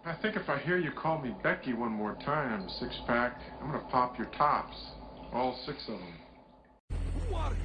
I think if I hear you call me Becky one more time, six-pack, I'm gonna pop your tops. All 6 of them. Who are you?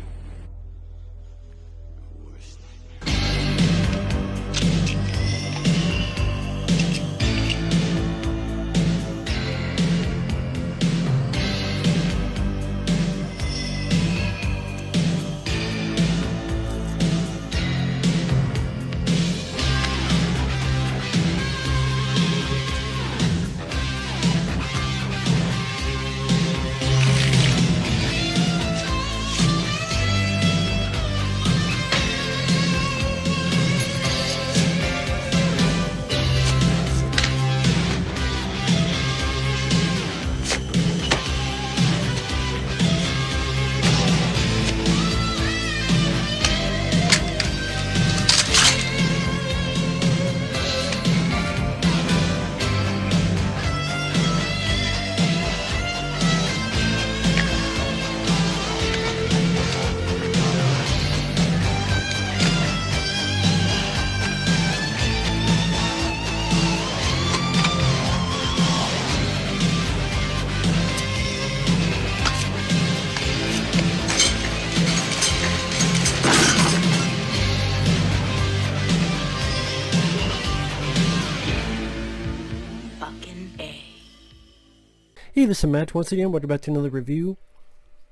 Hey, this is Matt once again. Welcome back to another review.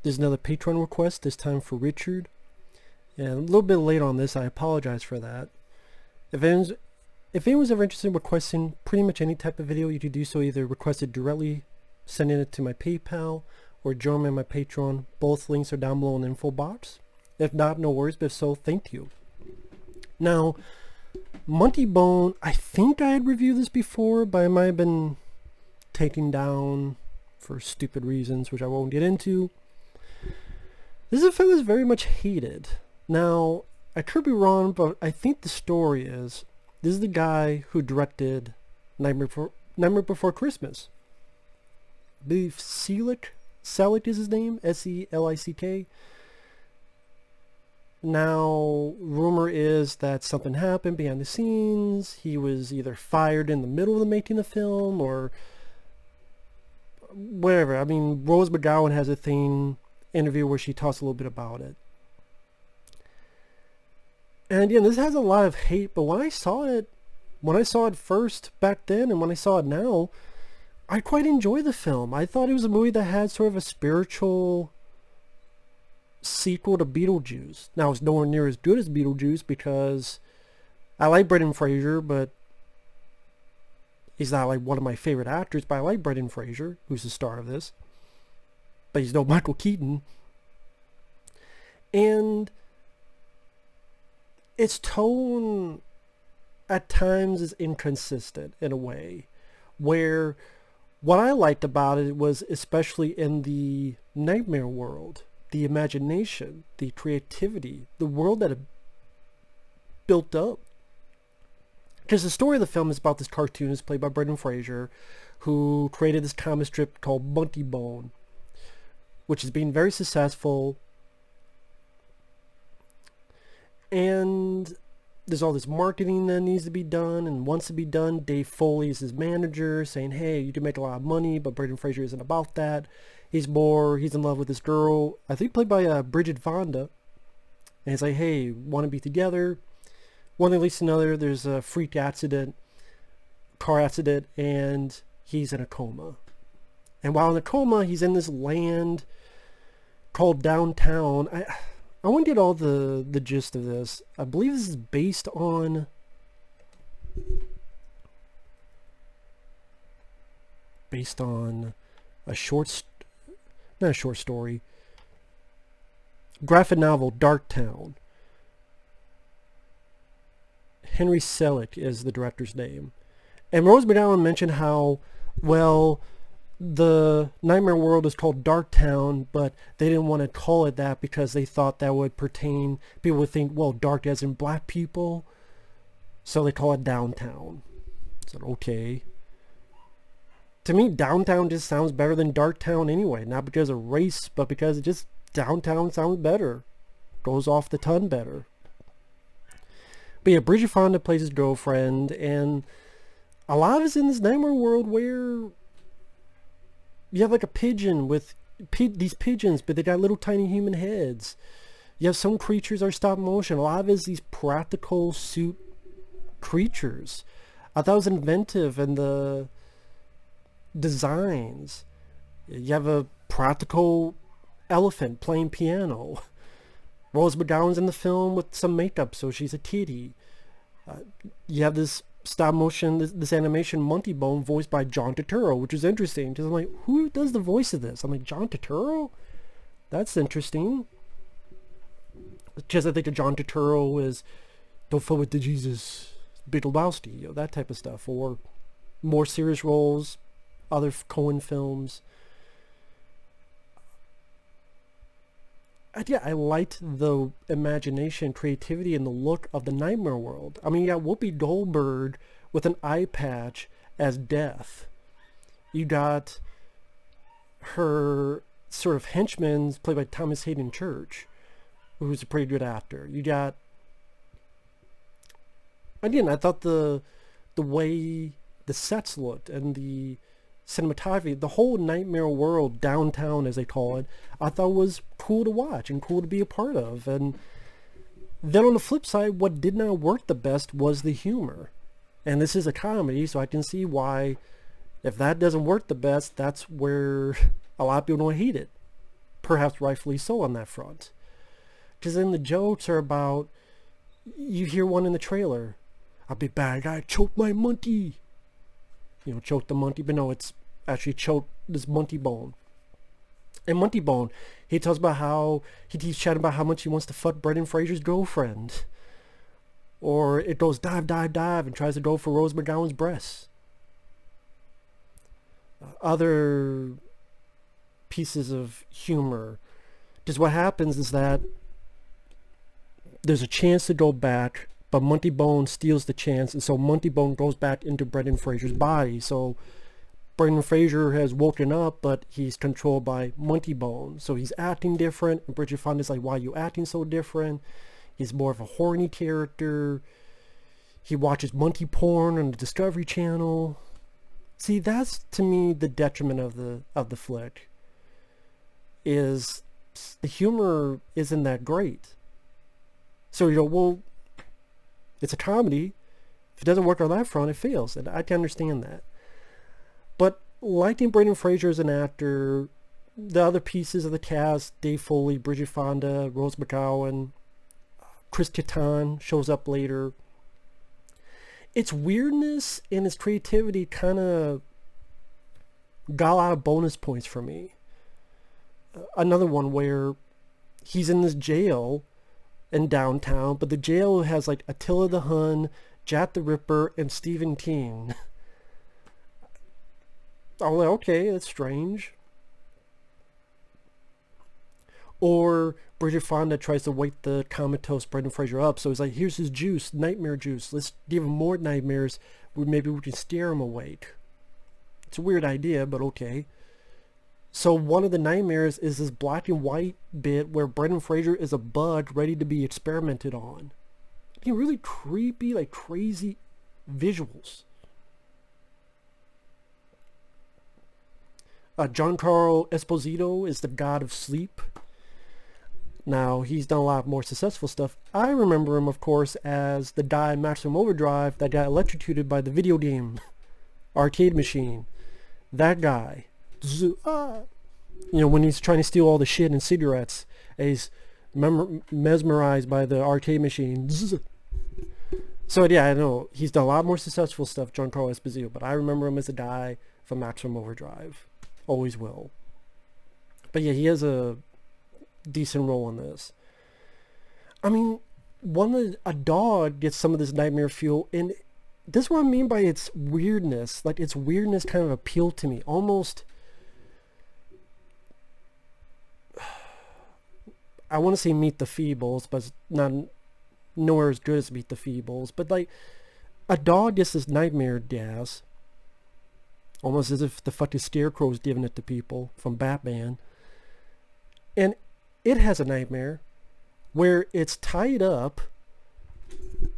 There's another Patreon request, this time for Richard. And a little bit late on this, I apologize for that. If anyone's ever interested in requesting pretty much any type of video, you can do so either request it directly, sending it to my PayPal, or join me on my Patreon. Both links are down below in the info box. If not, no worries, but if so, thank you. Now, Monkeybone, I think I had reviewed this before, but I might have been taken down for stupid reasons, which I won't get into. This is a film that's very much hated. Now, I could be wrong, but I think the story is, this is the guy who directed Nightmare Before Christmas. I believe Selick is his name, S-E-L-I-C-K. Now, rumor is that something happened behind the scenes. He was either fired in the middle of the making of the film, or whatever. I mean, Rose McGowan has a interview where she talks a little bit about it. And again, this has a lot of hate, but when I saw it first back then and when I saw it now, I quite enjoy the film. I thought it was a movie that had sort of a spiritual sequel to Beetlejuice. Now, it's nowhere near as good as Beetlejuice because I like Brendan Fraser, but he's not like one of my favorite actors, but I like Brendan Fraser, who's the star of this. But he's no Michael Keaton. And its tone at times is inconsistent in a way, where what I liked about it was, especially in the nightmare world, the imagination, the creativity, the world that it built up. Because the story of the film is about this cartoonist played by Brendan Fraser, who created this comic strip called Monkeybone, which has been very successful. And there's all this marketing that needs to be done and wants to be done. Dave Foley is his manager, saying, hey, you can make a lot of money, but Brendan Fraser isn't about that. He's in love with this girl, I think played by Bridget Fonda. And he's like, hey, want to be together? One thing leads to another. There's a car accident, and he's in a coma. And while in a coma, he's in this land called Downtown. I want to get all the gist of this. I believe this is based on not a short story, graphic novel, Darktown. Henry Selick is the director's name. And Rose McGowan mentioned how, well, the nightmare world is called Darktown, but they didn't want to call it that because they thought that would pertain, people would think, well, dark as in black people, so they call it Downtown. I said, okay. To me, Downtown just sounds better than Darktown anyway, not because of race, but because it just, Downtown sounds better. Goes off the tongue better. But yeah, Bridget Fonda plays his girlfriend, and a lot of it's in this nightmare world where you have like a pigeon with these pigeons, but they got little tiny human heads. You have some creatures are stop motion. A lot of it is these practical suit creatures. I thought it was inventive in the designs. You have a practical elephant playing piano. Rose McGowan's in the film with some makeup, so she's a kitty. You have this stop motion, this animation Monkeybone voiced by John Turturro, which is interesting. Because I'm like, who does the voice of this? I'm like, John Turturro? That's interesting. Because I think of John Turturro is Don't Fuck with the Jesus, Big Lebowski, you know, that type of stuff. Or more serious roles, other Coen films. Yeah, I liked the imagination, creativity, and the look of the nightmare world. I mean, you got Whoopi Goldberg with an eye patch as Death. You got her sort of henchman played by Thomas Haden Church, who's a pretty good actor. You got, again, I thought the way the sets looked and the cinematography, the whole nightmare world, downtown as they call it, I thought was cool to watch and cool to be a part of. And then on the flip side, what did not work the best was the humor. And this is a comedy, so I can see why, if that doesn't work the best, that's where a lot of people don't hate it. Perhaps rightfully so on that front. Because then the jokes are about, you hear one in the trailer, I'll be back, I choked my monkey. You know, choke the monkey, but no, it's actually choke this Monkeybone. And Monkeybone, he tells about how, he keeps chatting about how much he wants to fuck Brendan Fraser's girlfriend. Or it goes dive, dive, dive, and tries to go for Rose McGowan's breasts. Other pieces of humor. Because what happens is that there's a chance to go back, but Monkeybone steals the chance, and so Monkeybone goes back into Brendan Fraser's body. So Brendan Fraser has woken up, but he's controlled by Monkeybone. So he's acting different, and Bridget Fonda's like, why are you acting so different? He's more of a horny character. He watches monkey porn on the Discovery Channel. See, that's to me the detriment of the flick. Is the humor isn't that great. So you go, well, it's a comedy. If it doesn't work on that front, it fails. And I can understand that. But liking Brendan Fraser as an actor, the other pieces of the cast, Dave Foley, Bridget Fonda, Rose McGowan, Chris Kattan shows up later. Its weirdness and its creativity kind of got a lot of bonus points for me. Another one where he's in this jail in downtown, but the jail has like Attila the Hun, Jack the Ripper, and Stephen King. I'm like, okay, that's strange. Or Bridget Fonda tries to wake the comatose Brendan Fraser up, so he's like, here's his juice, nightmare juice. Let's give him more nightmares. Maybe we can scare him awake. It's a weird idea, but okay. So one of the nightmares is this black and white bit where Brendan Fraser is a bug ready to be experimented on. I mean, really creepy, like crazy visuals. Giancarlo Esposito is the god of sleep. Now, he's done a lot more successful stuff. I remember him, of course, as the guy in Maximum Overdrive that got electrocuted by the video game arcade machine. That guy. You know, when he's trying to steal all the shit and cigarettes, and he's mesmerized by the arcade machine. So yeah, I know he's done a lot more successful stuff, Giancarlo Esposito, but I remember him as a guy from Maximum Overdrive. Always will. But yeah, he has a decent role in this. I mean, a dog gets some of this nightmare feel, and this is what I mean by its weirdness. Like, its weirdness kind of appealed to me. Almost, I want to say Meet the Feebles, but it's not nowhere as good as Meet the Feebles. But like, a dog gets this nightmare gas, almost as if the fucking Scarecrow's giving it to people from Batman. And it has a nightmare where it's tied up.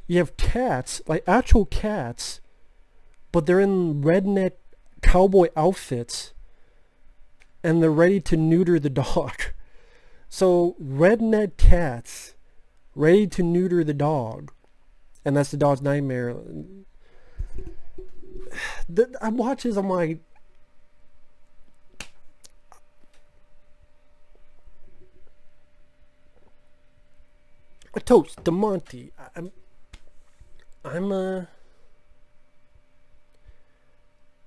You have cats, like actual cats, but they're in redneck cowboy outfits and they're ready to neuter the dog. So redneck cats ready to neuter the dog, and that's the dog's nightmare. I watch this, I'm like, a toast to Monty. I'm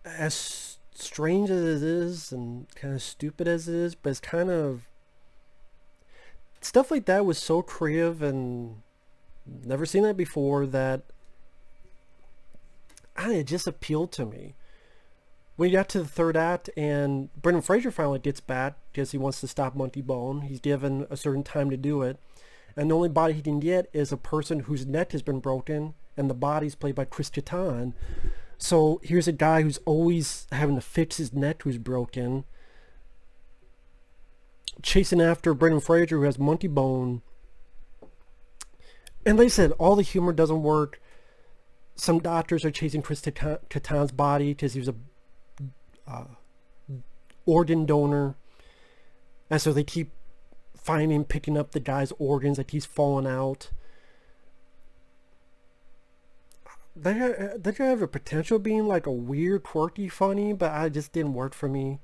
as strange as it is and kind of stupid as it is, but it's kind of, stuff like that was so creative and never seen that before that it just appealed to me. When you got to the third act and Brendan Fraser finally gets back because he wants to stop Monkeybone, he's given a certain time to do it, and the only body he can get is a person whose neck has been broken, and the body's played by Kattan. So here's a guy who's always having to fix his neck who's broken, chasing after Brendan Fraser who has Monkeybone. And like I said, all the humor doesn't work. Some doctors are chasing Kattan's body because he was a organ donor, and so they keep finding, picking up the guy's organs that he's falling out. They have a potential of being like a weird, quirky, funny, but I just didn't work for me.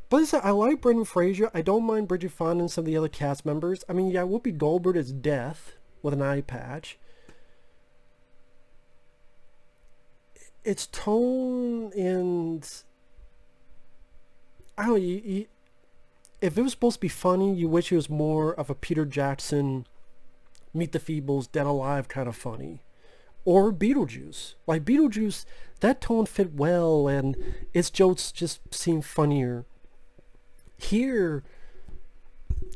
But listen, I like Brendan Fraser. I don't mind Bridget Fonda and some of the other cast members. I mean, yeah, Whoopi Goldberg is Death with an eye patch. Its tone and I don't know, if it was supposed to be funny, you wish it was more of a Peter Jackson, Meet the Feebles, Dead Alive kind of funny. Or Beetlejuice. Like Beetlejuice, that tone fit well and its jokes just seemed funnier. Here,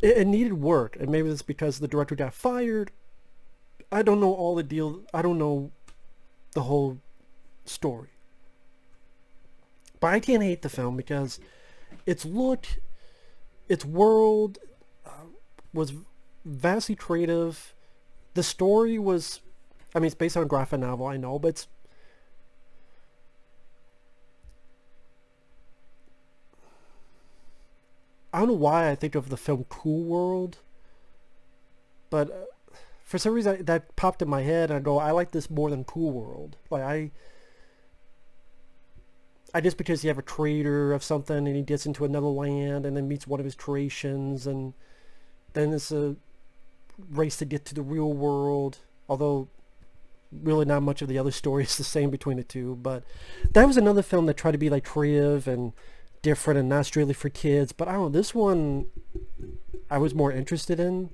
it needed work, and maybe it's because the director got fired. I don't know all the deal. I don't know the whole story. But I can't hate the film because its look, its world was vastly creative. The story was, I mean, it's based on a graphic novel, I know, but it's, I don't know why I think of the film Cool World, but for some reason that popped in my head and I go, I like this more than Cool World. Like I just, because you have a creator of something and he gets into another land and then meets one of his creations, and then it's a race to get to the real world, although really not much of the other story is the same between the two. But that was another film that tried to be like creative and different and not strictly for kids. But I don't know, this one I was more interested in,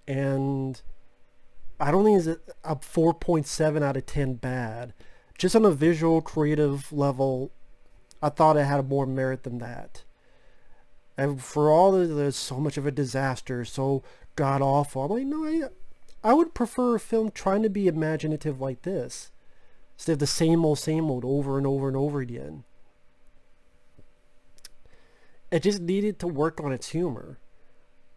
and I don't think it's a 4.7 out of 10 bad. Just on a visual creative level, I thought it had more merit than that. And for all that, there's so much of a disaster, so god awful, I'm like, no, I would prefer a film trying to be imaginative like this, instead of the same old over and over and over again. It just needed to work on its humor.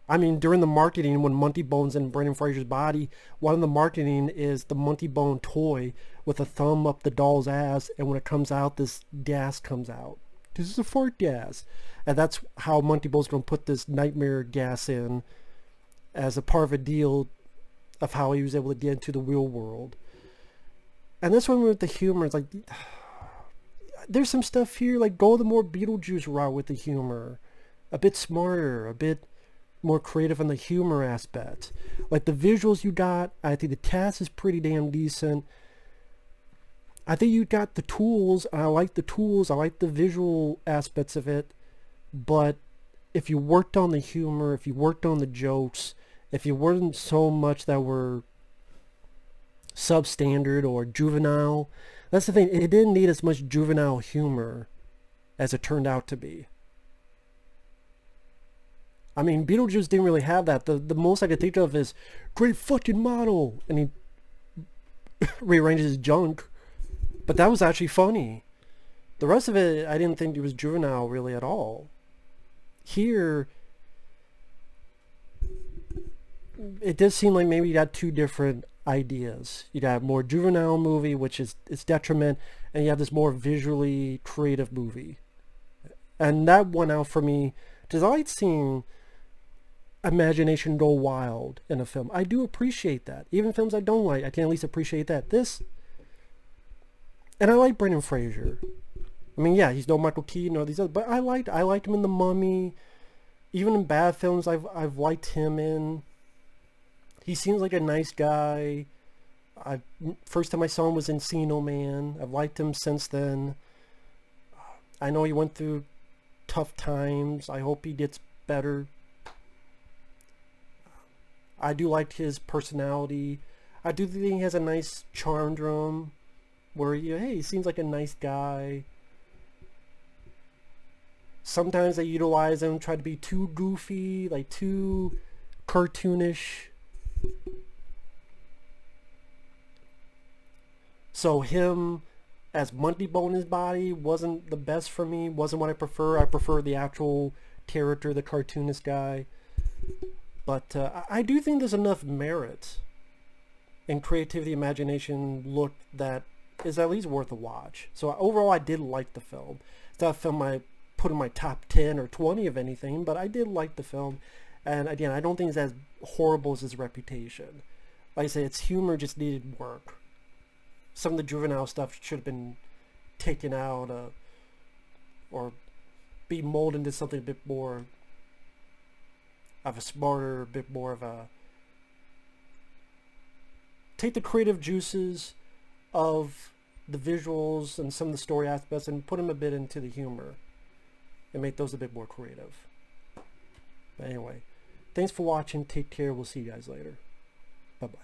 I mean, during the marketing, when Monkeybone's in Brendan Fraser's body, one of the marketing is the Monkeybone toy with a thumb up the doll's ass, and when it comes out, this gas comes out. This is a fart gas. And that's how Monkeybone's going to put this nightmare gas in as a part of a deal of how he was able to get into the real world. And this one with the humor is like, there's some stuff here, like go the more Beetlejuice route with the humor. A bit smarter, a bit more creative on the humor aspect. Like the visuals you got, I think the cast is pretty damn decent. I think you got the tools, and I like the tools, I like the visual aspects of it, but if you worked on the humor, if you worked on the jokes, if you weren't so much that were substandard or juvenile, that's the thing, it didn't need as much juvenile humor as it turned out to be. I mean, Beetlejuice didn't really have that. The most I could think of is, great fucking model, and he rearranges his junk. But that was actually funny. The rest of it, I didn't think it was juvenile really at all. Here, it does seem like maybe you got two different ideas. You have more juvenile movie, which is its detriment, and you have this more visually creative movie. And that won out for me, because I like seeing imagination go wild in a film. I do appreciate that. Even films I don't like, I can at least appreciate that. And I like Brendan Fraser. I mean, yeah, he's no Michael Keaton or these other, but I liked him in The Mummy. Even in bad films, I've liked him in. He seems like a nice guy. First time I saw him was in Encino Man. I've liked him since then. I know he went through tough times. I hope he gets better. I do like his personality. I do think he has a nice charm to him, where hey, he seems like a nice guy. Sometimes they utilize him, try to be too goofy, like too cartoonish. So him as Monkeybone in his body wasn't the best for me, wasn't what I prefer. I prefer the actual character, the cartoonist guy. But I do think there's enough merit and creativity, imagination, look that is at least worth a watch. So overall, I did like the film. It's not a film I put in my top 10 or 20 of anything, but I did like the film. And again, I don't think it's as horrible as its reputation. Like I say, its humor just needed work. Some of the juvenile stuff should have been taken out or be molded into something a bit more of a smarter, a bit more of a... Take the creative juices of the visuals and some of the story aspects and put them a bit into the humor and make those a bit more creative. But anyway, thanks for watching. Take care. We'll see you guys later. Bye-bye.